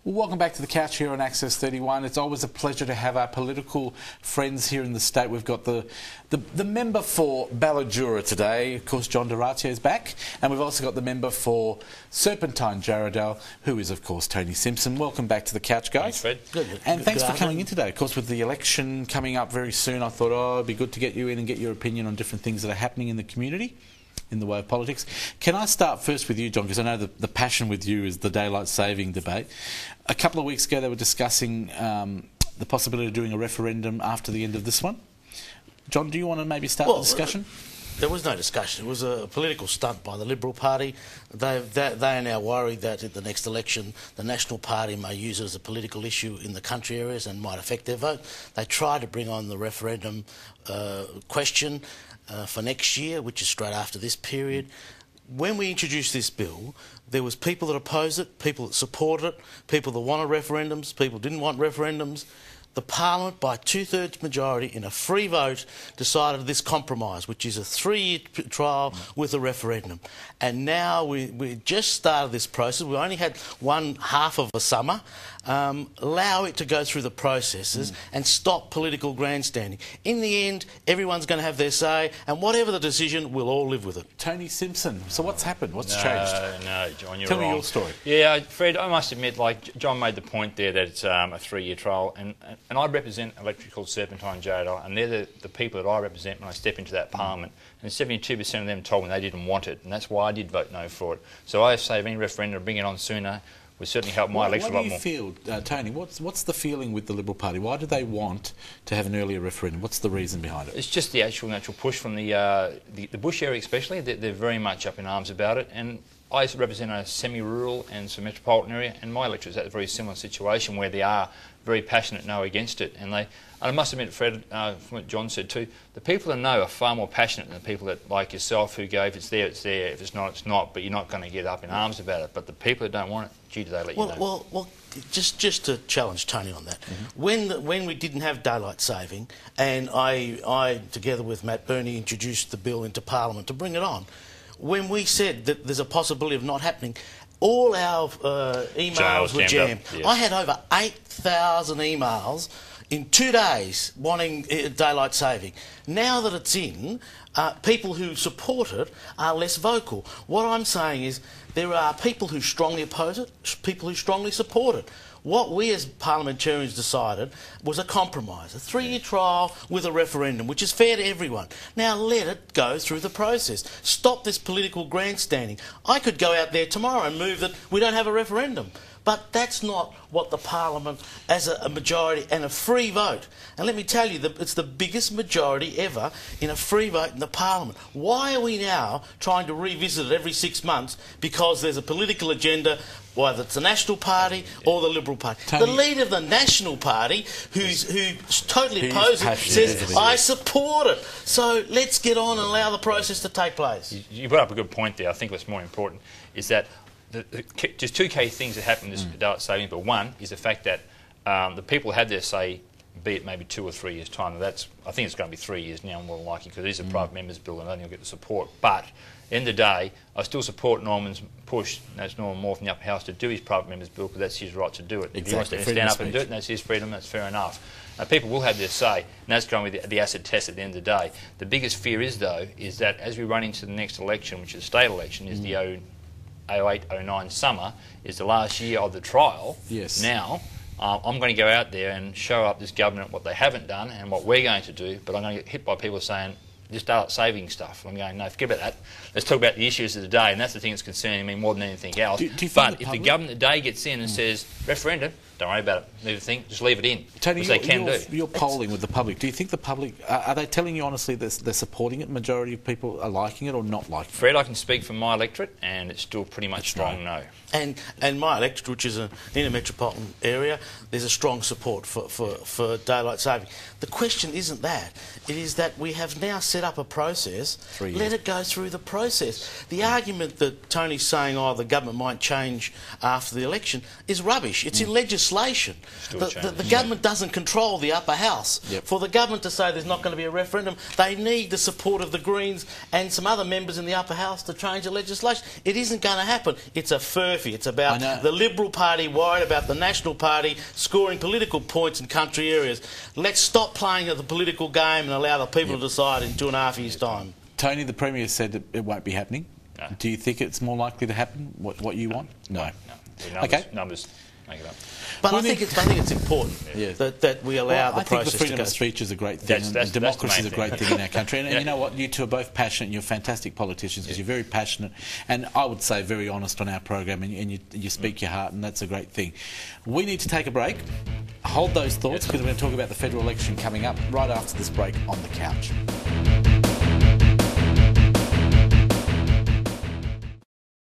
Well, welcome back to the couch here on Access 31. It's always a pleasure to have our political friends here in the state. We've got the member for Balladura today, of course, John D'Orazio is back, and we've also got the member for Serpentine, Jarrahdale, who is, of course, Tony Simpson. Welcome back to the couch, guys. Thanks, Fred. Good. And thanks for coming in today. Of course, with the election coming up very soon, I thought, it'd be good to get you in and get your opinion on different things that are happening in the community in the way of politics. Can I start first with you, John, because I know the passion with you is the daylight saving debate. A couple of weeks ago they were discussing the possibility of doing a referendum after the end of this one. John, do you want to maybe start the discussion? There was no discussion. It was a political stunt by the Liberal Party. They are now worried that at the next election the National Party may use it as a political issue in the country areas and might affect their vote. They tried to bring on the referendum question for next year, which is straight after this period. When we introduced this bill, there was people that opposed it, people that supported it, people that wanted referendums, people who didn't want referendums. The Parliament, by two-thirds majority, in a free vote, decided this compromise, which is a 3-year trial with a referendum. And now we just started this process. We only had one half of a summer. Allow it to go through the processes and stop political grandstanding. In the end, everyone's going to have their say, and whatever the decision, we'll all live with it. Tony Simpson, so what's happened? What's changed? No, John, you're Tell wrong. me your story. Yeah, Fred, I must admit, like John made the point there that it's a 3-year trial, and I represent an electorate called Serpentine, Jarrahdale, and they're the people that I represent when I step into that parliament. And 72% of them told me they didn't want it, and that's why I did vote no for it. So I say if any referendum, bring it on sooner, would certainly help my electorate a lot more. What do you feel, Tony, what's the feeling with the Liberal Party? Why do they want to have an earlier referendum? What's the reason behind it? It's just the actual natural push from the bush area especially. They're very much up in arms about it, and I represent a semi-rural and some metropolitan area, and my electorate's at a very similar situation where they are very passionate no against it. And I must admit, Fred, from what John said too, the people that know are far more passionate than the people that, like yourself, who go, if it's there, it's there, if it's not, it's not, but you're not going to get up in arms about it. But the people that don't want it, gee, do they let you know? Well, just to challenge Tony on that, when we didn't have daylight saving, and I, together with Matt Burney, introduced the bill into Parliament to bring it on, when we said that there's a possibility of not happening, all our emails were jammed. Yes. I had over 8,000 emails in 2 days wanting daylight saving. Now that it's in, people who support it are less vocal. What I'm saying is there are people who strongly oppose it, people who strongly support it. What we as parliamentarians decided was a compromise, a 3-year trial with a referendum, which is fair to everyone. Now let it go through the process. Stop this political grandstanding. I could go out there tomorrow and move that we don't have a referendum. But that's not what the Parliament, as a majority and a free vote, and let me tell you that it's the biggest majority ever in a free vote in the Parliament. Why are we now trying to revisit it every 6 months because there's a political agenda, whether it's the National Party or the Liberal Party? Tony, the leader of the National Party, who totally opposes it, says, I support it. So let's get on and allow the process to take place. You brought up a good point there. I think what's more important is that just two key things that happen in this daylight saving, but one is the fact that the people had their say, be it maybe 2 or 3 years' time. I think it's going to be 3 years now, more than likely, because it is a private member's bill and only will get the support. But at the end of the day, I still support Norman's push, that's Norman Moore from the upper house, to do his private member's bill, because that's his right to do it. Exactly. If he wants to stand up and do it, and that's his freedom, that's fair enough. People will have their say, and that's going with the acid test at the end of the day. The biggest fear is, though, is that as we run into the next election, which is the state election, is the 08-09 summer, is the last year of the trial. Yes. Now, I'm going to go out there and show up this government what they haven't done and what we're going to do, but I'm going to get hit by people saying, just daylight saving stuff. I'm going, no, forget about that. Let's talk about the issues of the day, and that's the thing that's concerning me more than anything else. But if the government today gets in and says, referendum, don't worry about it. Leave the thing, just leave it in. Tony, they can do. You're polling with the public. Do you think the public, are they telling you honestly they're supporting it? Majority of people are liking it or not liking it? Fred, I can speak for my electorate, and it's still pretty much strong no. And my electorate, which is in a metropolitan area, there's a strong support for daylight saving. The question isn't that. It is that we have now set up a process. Let it go through the process. The argument that Tony's saying, the government might change after the election, is rubbish. It's in legislation. legislation. The government doesn't control the upper house. Yep. For the government to say there's not going to be a referendum, they need the support of the Greens and some other members in the upper house to change the legislation. It isn't going to happen. It's a furphy. It's about the Liberal Party worried about the National Party scoring political points in country areas. Let's stop playing at the political game and allow the people to decide in 2.5 years' time. Tony, the Premier said that it won't be happening. No. Do you think it's more likely to happen, what you want? No. Numbers make it up. But I think it's important that we allow the process to go. I think the freedom of speech is a great thing, and democracy is a great thing in our country. And you know what? You two are both passionate, and you're fantastic politicians because you're very passionate, and I would say very honest on our program, and you speak your heart, and that's a great thing. We need to take a break. Hold those thoughts because we're going to talk about the federal election coming up right after this break on The Couch.